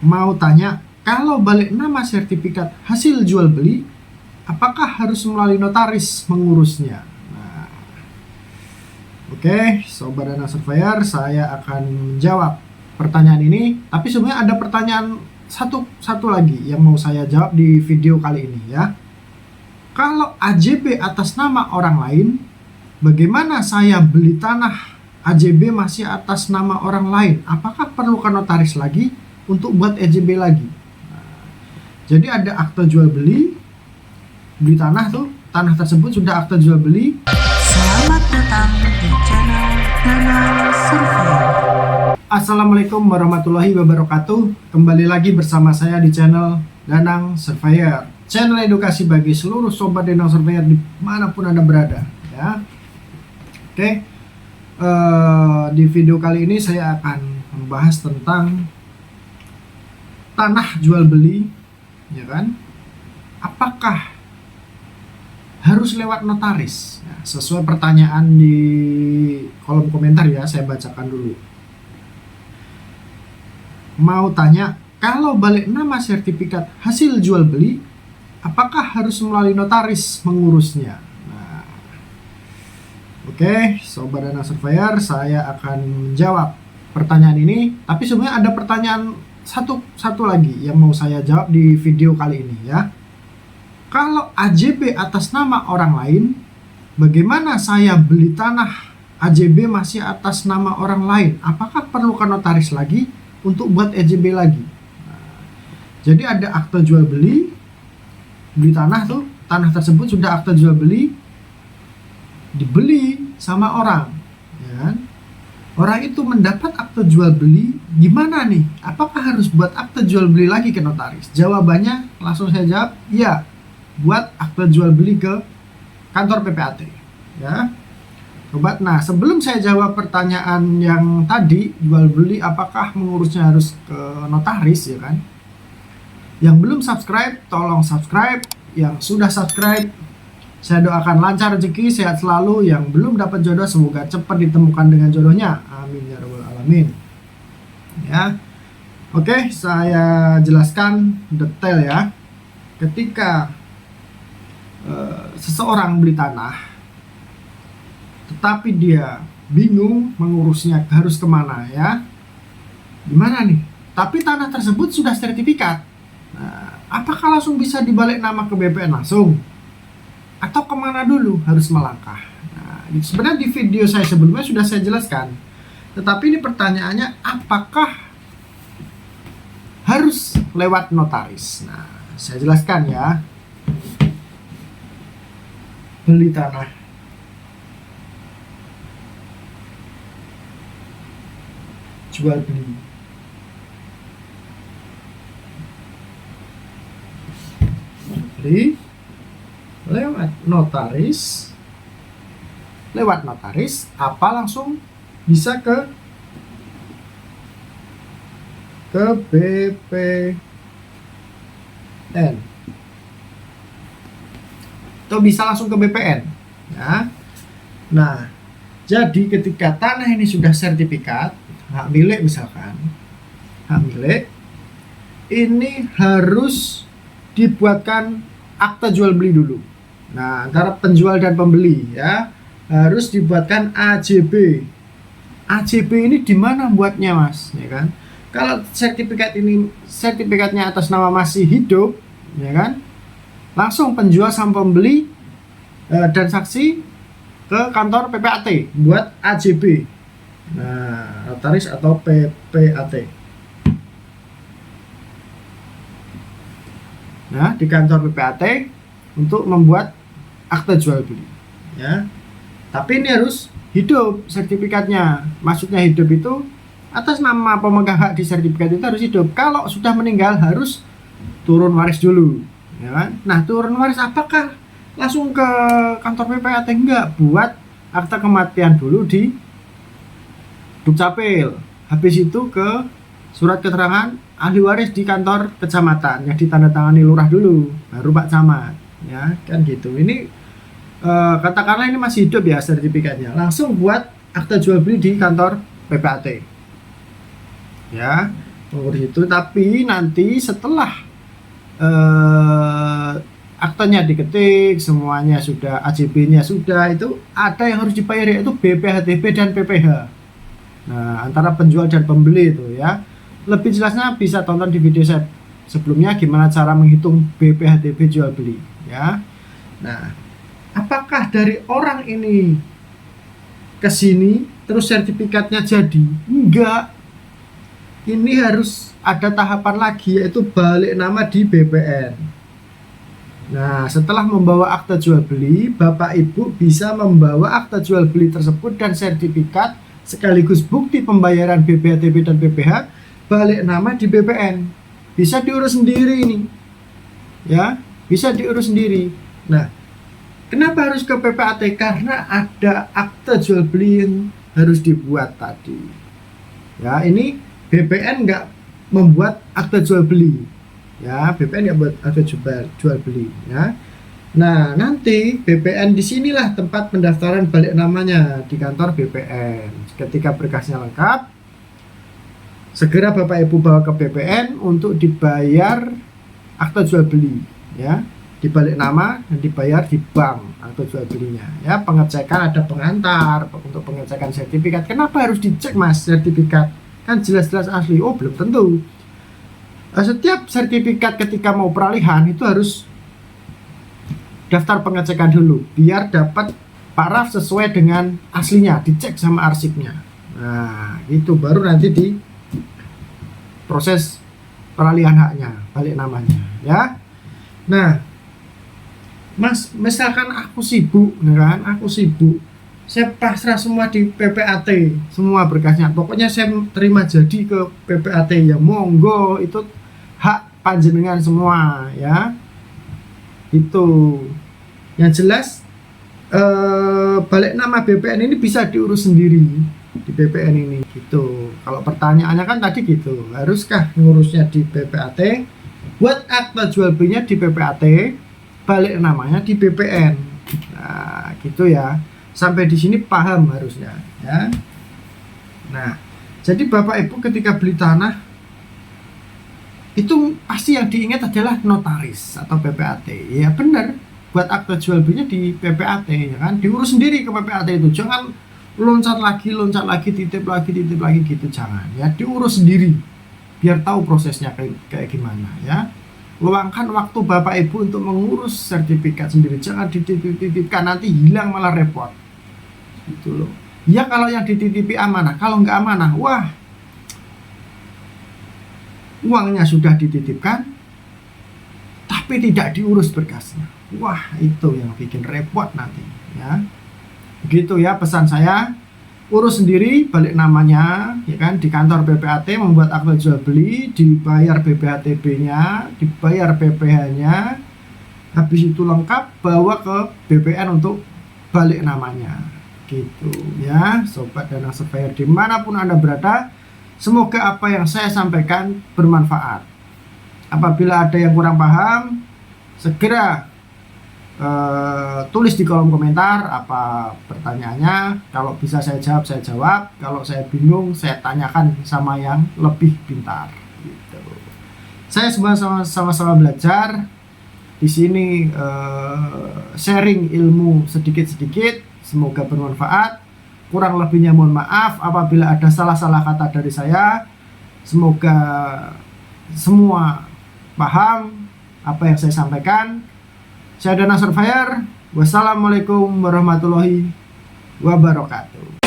Mau tanya, kalau balik nama sertifikat hasil jual beli, apakah harus melalui notaris mengurusnya? Nah, oke, Sobat Dana Surveyor, saya akan jawab pertanyaan ini. Tapi sebenarnya ada pertanyaan satu lagi yang mau saya jawab di video kali ini ya. Kalau AJB atas nama orang lain, bagaimana saya beli tanah AJB masih atas nama orang lain? Apakah perlu ke notaris lagi untuk buat AJB lagi? Jadi ada akte jual beli tanah tuh, tanah tersebut sudah akte jual beli. Selamat datang di channel Dana Surveyor. Assalamualaikum warahmatullahi wabarakatuh. Kembali lagi bersama saya di channel Danang Surveyor, channel edukasi bagi seluruh sobat Danang Surveyor dimanapun Anda berada ya. Oke, di video kali ini saya akan membahas tentang tanah jual beli, ya kan? Apakah harus lewat notaris? Nah, sesuai pertanyaan di kolom komentar ya, saya bacakan dulu. Mau tanya, kalau balik nama sertifikat hasil jual beli, apakah harus melalui notaris mengurusnya? Nah, oke, Sobat Dana Surveyor, saya akan menjawab pertanyaan ini. Tapi sebenarnya ada pertanyaan satu lagi yang mau saya jawab di video kali ini ya. Kalau AJB atas nama orang lain, bagaimana saya beli tanah AJB masih atas nama orang lain? Apakah perlu ke notaris lagi untuk buat AJB lagi? Nah, jadi ada akte jual beli tanah tuh, tanah tersebut sudah akte jual beli, dibeli sama orang ya kan? Orang itu mendapat akte jual beli, gimana nih? Apakah harus buat akte jual beli lagi ke notaris? Jawabannya langsung saya jawab, iya. Buat akte jual beli ke kantor PPAT ya. Sobat, nah sebelum saya jawab pertanyaan yang tadi, jual beli apakah mengurusnya harus ke notaris ya kan? Yang belum subscribe, tolong subscribe. Yang sudah subscribe, saya doakan lancar rezeki, sehat selalu. Yang belum dapat jodoh, semoga cepat ditemukan dengan jodohnya. Amin ya rabbal alamin. Ya, oke, saya jelaskan detail ya. Ketika seseorang beli tanah, tetapi dia bingung mengurusnya harus kemana ya, gimana nih? Tapi tanah tersebut sudah sertifikat. Nah, apakah langsung bisa dibalik nama ke BPN langsung? Atau kemana dulu harus melangkah? Nah, sebenarnya di video saya sebelumnya sudah saya jelaskan. Tetapi ini pertanyaannya, apakah harus lewat notaris? Nah, saya jelaskan ya. Beli tanah, jual beli. Beli lewat notaris, apa langsung bisa ke BPN, atau bisa langsung ke BPN ya. Nah, jadi ketika tanah ini sudah sertifikat hak milik, misalkan hak milik, ini harus dibuatkan akta jual beli dulu. Nah, antara penjual dan pembeli ya, harus dibuatkan AJB. AJB ini di mana buatnya, Mas? Ya kan? Kalau sertifikatnya atas nama masih hidup, ya kan? Langsung penjual sama pembeli dan saksi ke kantor PPAT buat AJB. Nah, notaris atau PPAT. Nah, di kantor PPAT untuk membuat akte jual beli ya. Tapi ini harus hidup sertifikatnya. Maksudnya hidup itu atas nama pemegang hak di sertifikat itu harus hidup. Kalau sudah meninggal harus turun waris dulu ya kan? Nah, turun waris apakah langsung ke kantor PPAT? Enggak, buat akta kematian dulu di Dukcapil. Habis itu ke surat keterangan ahli waris di kantor kecamatan yang ditandatangani lurah dulu, baru Pak Camat ya kan gitu. Ini katakanlah ini masih hidup ya sertifikatnya, langsung buat akta jual beli di kantor PPAT ya. mengurus itu. Tapi nanti setelah aktenya diketik, semuanya sudah, AJB-nya sudah, itu ada yang harus dibayar, yaitu BPHTB dan PPh. Nah, antara penjual dan pembeli itu ya. Lebih jelasnya bisa tonton di video saya sebelumnya gimana cara menghitung BPHTB jual beli ya. Nah, apakah dari orang ini ke sini terus sertifikatnya jadi? Enggak. Ini harus ada tahapan lagi, yaitu balik nama di BPN. Nah, setelah membawa akta jual beli, Bapak Ibu bisa membawa akta jual beli tersebut dan sertifikat sekaligus bukti pembayaran BPHTB dan PPh balik nama di BPN. Bisa diurus sendiri ini. Ya, bisa diurus sendiri. Nah, kenapa harus ke PPAT? Karena ada akta jual beli yang harus dibuat tadi. Ya, ini BPN nggak membuat akta jual beli. Ya, BPN nggak buat akta jual beli. Ya. Nah, nanti BPN disinilah tempat pendaftaran balik namanya di kantor BPN. Ketika berkasnya lengkap, segera Bapak Ibu bawa ke BPN untuk dibayar akta jual beli. Ya, dibalik nama dan dibayar di bank akta jual belinya. Ya, pengecekan ada pengantar untuk pengecekan sertifikat. Kenapa harus dicek Mas sertifikat? Kan jelas-jelas asli. Oh, belum tentu. Setiap sertifikat ketika mau peralihan itu harus daftar pengecekan dulu biar dapat paraf sesuai dengan aslinya, dicek sama arsipnya. Nah, itu baru nanti di proses peralihan haknya, balik namanya ya. Nah, Mas, misalkan aku sibuk, kan? Aku sibuk. Saya pasrah semua di PPAT, semua berkasnya. Pokoknya saya terima jadi ke PPAT ya, monggo, itu hak panjenengan semua ya. Itu yang jelas balik nama BPN ini bisa diurus sendiri di BPN ini gitu. Kalau pertanyaannya kan tadi gitu, haruskah ngurusnya di PPAT, buat akta jual belinya di PPAT, balik namanya di BPN. Nah, gitu ya. Sampai di sini paham harusnya ya. Nah, jadi Bapak Ibu ketika beli tanah itu pasti yang diingat adalah notaris atau PPAT. Ya benar, buat akta jual belinya di PPAT ya kan, diurus sendiri ke PPAT itu. Jangan loncat lagi, titip lagi gitu, jangan ya, diurus sendiri biar tahu prosesnya kayak gimana ya. Luangkan waktu Bapak Ibu untuk mengurus sertifikat sendiri, jangan dititipkan, nanti hilang malah repot gitu loh ya. Kalau yang dititipi amanah, kalau nggak amanah, wah, uangnya sudah dititipkan tapi tidak diurus berkasnya, wah, itu yang bikin repot nanti ya. Begitu ya pesan saya, urus sendiri balik namanya ya kan, di kantor PPAT membuat akta jual beli, dibayar BPHTB-nya, dibayar PPh-nya, habis itu lengkap bawa ke BPN untuk balik namanya gitu ya. Sobat Danang Surveyor dimanapun Anda berada, semoga apa yang saya sampaikan bermanfaat. Apabila ada yang kurang paham, segera tulis di kolom komentar apa pertanyaannya. Kalau bisa saya jawab. Kalau saya bingung, saya tanyakan sama yang lebih pintar gitu. Saya semua sama-sama belajar di sini, sharing ilmu sedikit-sedikit, semoga bermanfaat. Kurang lebihnya mohon maaf apabila ada salah-salah kata dari saya. Semoga semua paham apa yang saya sampaikan. Saya Danang Surveyor. Wassalamualaikum warahmatullahi wabarakatuh.